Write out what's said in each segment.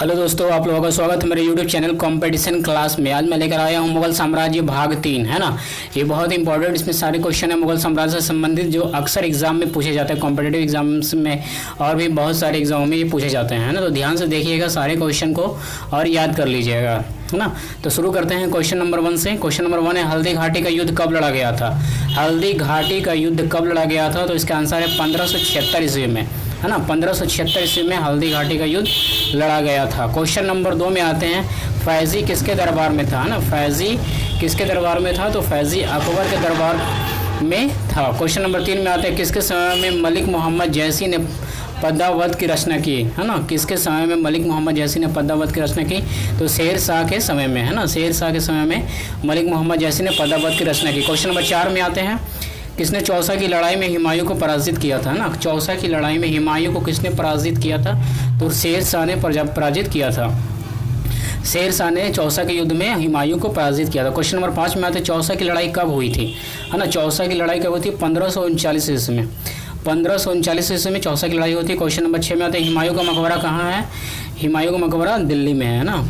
Hello दोस्तों, आप लोगों का स्वागत है मेरे यूट्यूब चैनल कंपटीशन क्लास में। आज मैं लेकर आया हूँ मुगल साम्राज्य भाग 3, है ना। ये बहुत इंपॉर्टेंट, इसमें सारे क्वेश्चन है मुगल साम्राज्य से संबंधित जो अक्सर एग्जाम में पूछे जाते हैं, कॉम्पिटेटिव एग्जाम्स में और भी बहुत सारे एग्जामों में ये पूछे जाते हैं, है ना। तो ध्यान से देखिएगा सारे क्वेश्चन को और याद कर लीजिएगा, है ना। तो शुरू करते हैं क्वेश्चन नंबर 1 से। क्वेश्चन नंबर 1 है, हल्दी घाटी का युद्ध कब लड़ा गया था। हल्दी घाटी का युद्ध कब लड़ा गया था, तो इसका आंसर है 1576 ईस्वी में, है ना। 1576 ईस्वी में हल्दी घाटी का युद्ध लड़ा गया था। क्वेश्चन नंबर 2 में आते हैं, फैजी किसके दरबार में था, है ना। फैजी किसके दरबार में था, तो फैजी अकबर के दरबार में था। क्वेश्चन नंबर 3 में आते हैं, किसके समय में मलिक मोहम्मद जैसी ने पद्मावत की रचना की, है ना। किसके समय में मलिक मोहम्मद जैसी ने पद्मावत की रचना की, तो शेर शाह के समय में, है ना। शेर शाह के समय में मलिक मोहम्मद जैसी ने पद्मावत की रचना की। क्वेश्चन नंबर 4 में आते हैं, किसने चौसा की लड़ाई में हुमायूं को पराजित किया था, ना। चौसा की लड़ाई में हुमायूं को किसने पराजित किया था, तो शेर शाह ने पराजित किया था। शेर शाह ने चौसा के युद्ध में हुमायूं को पराजित किया था। क्वेश्चन नंबर 5 में आते हैं, चौसा की लड़ाई कब हुई थी, है ना। चौसा की लड़ाई कब हुई थी, 1539 ईस्वी में। 1539 ईस्वी में चौसा की लड़ाई होती है। क्वेश्चन नंबर 6 में आते हैं, हुमायूं का मकबरा कहाँ है। हुमायूं का मकबरा दिल्ली में है ना।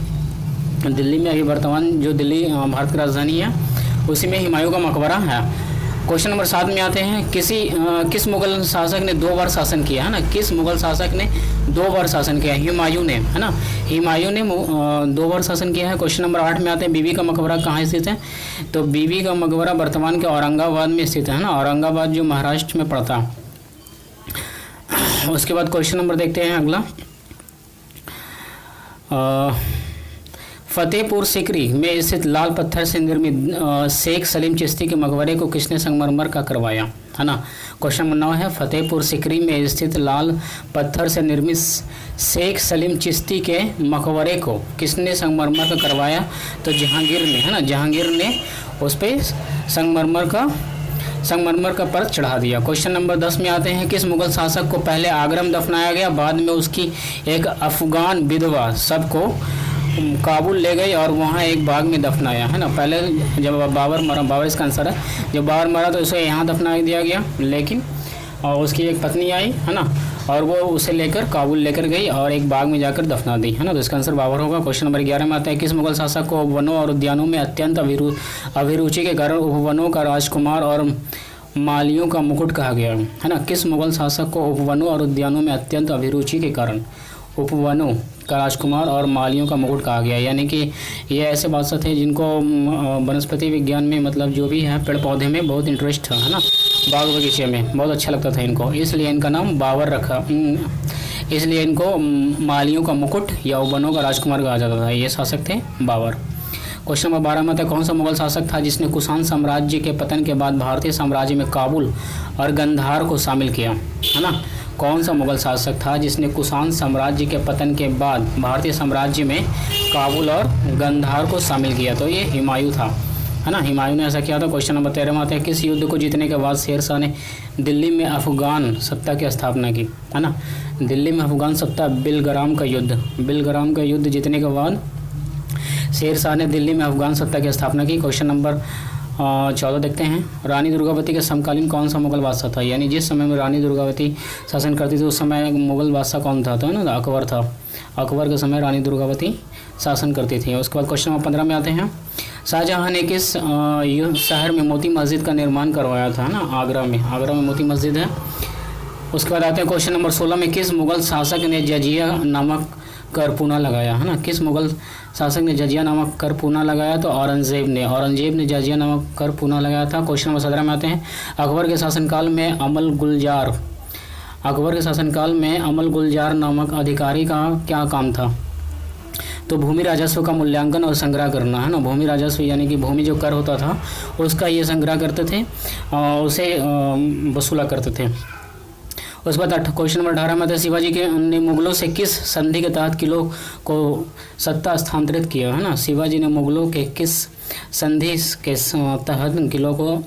दिल्ली में अभी वर्तमान जो दिल्ली भारत की राजधानी है उसी में हुमायूं का मकबरा है। क्वेश्चन नंबर 7 में आते हैं, किस मुगल शासक ने 2 बार शासन किया, है ना। किस मुगल शासक ने 2 बार शासन किया, हुमायूं ने, है ना। हुमायूं ने 2 बार शासन किया है। क्वेश्चन नंबर 8 में आते हैं, बीबी का मकबरा कहाँ स्थित है, तो बीबी का मकबरा वर्तमान के औरंगाबाद में स्थित है ना। औरंगाबाद जो महाराष्ट्र में पड़ता है। उसके बाद क्वेश्चन नंबर देखते हैं अगला, फतेहपुर सिकरी में स्थित लाल पत्थर से निर्मित शेख सलीम चिश्ती के मकबरे को किसने संगमरमर का करवाया, है ना। क्वेश्चन नंबर 9 है, फतेहपुर सिकरी में स्थित लाल पत्थर से निर्मित शेख सलीम चिश्ती के मकबरे को किसने संगमरमर का करवाया, तो जहांगीर ने, है ना। जहांगीर ने उस पर संगमरमर का परत चढ़ा दिया। क्वेश्चन नंबर 10 में आते हैं, किस मुगल शासक को पहले आगरा में दफनाया गया, बाद में उसकी एक अफगान विधवा सबको काबुल ले गई और वहाँ एक बाग में दफनाया, है ना। पहले जब बाबर मरा, बाबर इसका आंसर है, जब बाबर मरा तो उसे यहाँ दफना दिया गया, लेकिन और उसकी एक पत्नी आई, है ना, और वो उसे लेकर काबुल लेकर गई और एक बाग में जाकर दफना दी, है ना। तो इसका आंसर बाबर होगा। क्वेश्चन नंबर 11 में आता है, किस मुगल शासक को उपवनों और उद्यानों में अत्यंत अभिरुचि के कारण उपवनों का राजकुमार और मालियों का मुकुट कहा गया, है ना। किस मुगल शासक को उपवनों और उद्यानों में अत्यंत अभिरुचि के कारण उपवनों का राजकुमार और मालियों का मुकुट कहा गया, यानी कि ये ऐसे बादशाह थे जिनको वनस्पति विज्ञान में, मतलब जो भी है पेड़ पौधे में बहुत इंटरेस्ट था, है ना। बाग बगीचे में बहुत अच्छा लगता था इनको, इसलिए इनका नाम बाबर रखा, इसलिए इनको मालियों का मुकुट या उपवनों का राजकुमार कहा जाता था। ये शासक थे बाबर। क्वेश्चन नंबर 12 में था, कौन सा मुगल शासक था जिसने कुषाण साम्राज्य के पतन के बाद भारतीय साम्राज्य में काबुल और गंधार को शामिल किया, है ना। कौन सा मुगल शासक था जिसने कुषाण साम्राज्य के पतन के बाद भारतीय साम्राज्य में काबुल और गंधार को शामिल किया, तो ये हुमायूं था, है ना। हुमायूं ने ऐसा किया था। क्वेश्चन नंबर 13 में आते हैं, किस युद्ध को जीतने के बाद शेर शाह ने दिल्ली में अफगान सत्ता की स्थापना की, है ना। दिल्ली में अफगान सत्ता, बिलग्राम का युद्ध जीतने के बाद शेर शाह ने दिल्ली में अफगान सत्ता की स्थापना की। क्वेश्चन नंबर 14 देखते हैं, रानी दुर्गावती के समकालीन कौन सा मुगल बादशाह था, यानी जिस समय में रानी दुर्गावती शासन करती थी उस समय मुगल बादशाह कौन था, तो है ना अकबर था। अकबर के समय रानी दुर्गावती शासन करती थी। उसके बाद क्वेश्चन नंबर 15 में आते हैं, शाहजहाँ ने किस शहर में मोती मस्जिद का निर्माण करवाया था, ना। आगरा में मोती मस्जिद है। उसके बाद आते हैं क्वेश्चन नंबर 16 में, किस मुगल शासक ने जजिया नामक कर पूना लगाया, है ना। किस मुगल शासक ने जजिया नामक कर पूना लगाया, तो औरंगजेब ने जजिया नामक कर पूना लगाया था। क्वेश्चन नंबर 17 में आते हैं, अकबर के शासनकाल में अमल गुलजार नामक अधिकारी का क्या काम था, तो भूमि राजस्व का मूल्यांकन और संग्रह करना, है ना। भूमि राजस्व यानी कि भूमि जो कर होता था उसका ये संग्रह करते थे और उसे वसूला करते थे। उसके बाद क्वेश्चन नंबर 18 में था, शिवाजी ने मुगलों से किस संधि के तहत किलों को सत्ता स्थानांतरित किया, है ना। शिवाजी ने मुगलों के किस संधि के तहत किलों को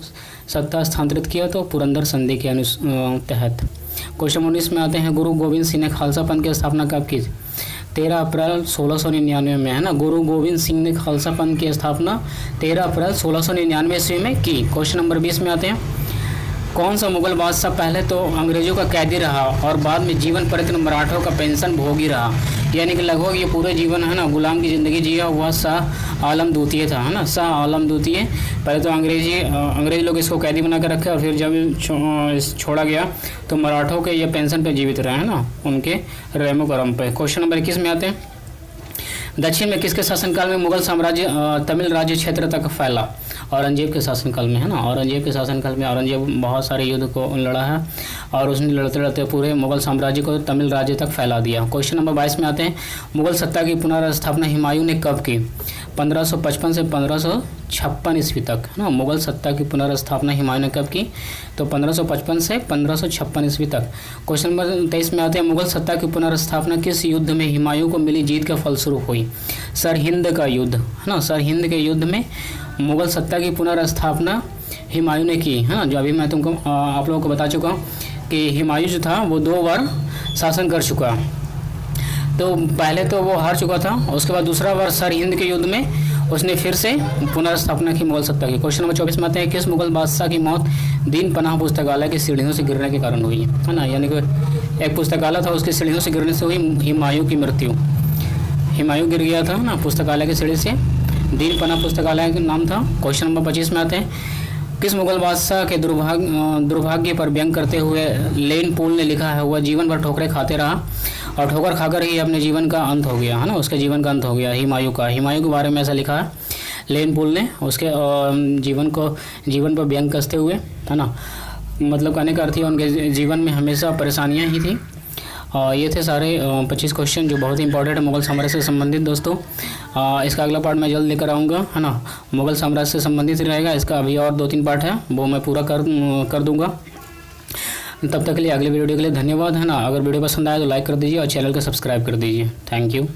सत्ता स्थानांतरित किया, तो पुरंदर संधि के तहत। क्वेश्चन 19 में आते हैं, गुरु गोविंद सिंह ने खालसा पंथ की स्थापना कब की, 13 अप्रैल 1699 में, है ना। गुरु गोविंद सिंह ने खालसा पंथ की स्थापना 13 अप्रैल 1699 ईस्वी में की। क्वेश्चन नंबर 20 में आते हैं, कौन सा मुगल बादशाह पहले तो अंग्रेजों का कैदी रहा और बाद में जीवन पर्यंत मराठों का पेंशन भोगी रहा, यानी कि लगभग ये पूरे जीवन है ना गुलाम की ज़िंदगी जिया हुआ शाह आलम द्वितीय था, है ना, शाह आलम द्वितीय। पहले तो अंग्रेज लोग इसको कैदी बना कर रखे और फिर जब छोड़ा गया तो मराठों के ये पेंशन पे जीवित रहे, है ना, उनके रेमो करम पे। क्वेश्चन नंबर 21 में आते हैं, दक्षिण में किसके शासनकाल में मुगल साम्राज्य तमिल राज्य क्षेत्र तक फैला? औरंगजेब के शासनकाल में, है ना। औरंगजेब के शासनकाल में औरंगजेब बहुत सारे युद्ध को लड़ा है और उसने लड़ते लड़ते पूरे मुगल साम्राज्य को तमिल राज्य तक फैला दिया। क्वेश्चन नंबर 22 में आते हैं, मुगल सत्ता की पुनर्स्थापना हुमायूं ने कब की? 1555 से 1556 ईस्वी तक, है ना। मुगल सत्ता की पुनर्स्थापना हुमायूं ने कब की? तो 1555 से 1556 ईस्वी तक। क्वेश्चन नंबर 23 में आते हैं, मुगल सत्ता की पुनर्स्थापना किस युद्ध में हुमायूं को मिली जीत के फलस्वरूप हुई? सरहिंद का युद्ध, है ना। सरहिंद के युद्ध में मुगल सत्ता की पुनर्स्थापना हुमायूं ने की, है ना। जो अभी मैं तुमको आप लोगों को बता चुका हूँ कि हुमायूं जो था वो 2 बार शासन कर चुका। तो पहले तो वो हार चुका था, उसके बाद दूसरा बार सरहिंद के युद्ध में उसने फिर से पुनर्स्थापना की मुगल सत्ता की। क्वेश्चन नंबर 24 में आते हैं, किस मुगल बादशाह की मौत दीन पनाह पुस्तकालय की सीढ़ियों से गिरने के कारण हुई? है ना, यानी कि एक पुस्तकालय था उसकी सीढ़ियों से गिरने से हुई हुमायूं की मृत्यु। हुमायूं गिर गया था ना पुस्तकालय की सीढ़ी से, दीन पनाह पुस्तकालय का नाम था। क्वेश्चन नंबर 25 में आते हैं, किस मुगल बादशाह के दुर्भाग्य पर व्यंग करते हुए लेन पोल ने लिखा है, वह जीवन भर ठोकरें खाते रहा और ठोकर खाकर ही अपने जीवन का अंत हो गया, है ना। उसके जीवन का अंत हो गया हुमायूं के बारे में ऐसा लिखा है लेन पोल ने, उसके जीवन पर व्यंग कसते हुए, है ना। मतलब कहने का अर्थ है उनके जीवन में हमेशा परेशानियाँ ही थी। ये थे सारे 25 क्वेश्चन जो बहुत ही इंपॉर्टेंट है मुगल साम्राज्य से संबंधित दोस्तों। इसका अगला पार्ट मैं जल्द लेकर आऊँगा, है ना। मुगल साम्राज्य से संबंधित रहेगा, इसका अभी और 2-3 पार्ट है वो मैं पूरा कर दूँगा। तब तक के लिए अगले वीडियो के लिए धन्यवाद, है ना। अगर वीडियो पसंद आए तो लाइक कर दीजिए और चैनल को सब्सक्राइब कर दीजिए। Thank you.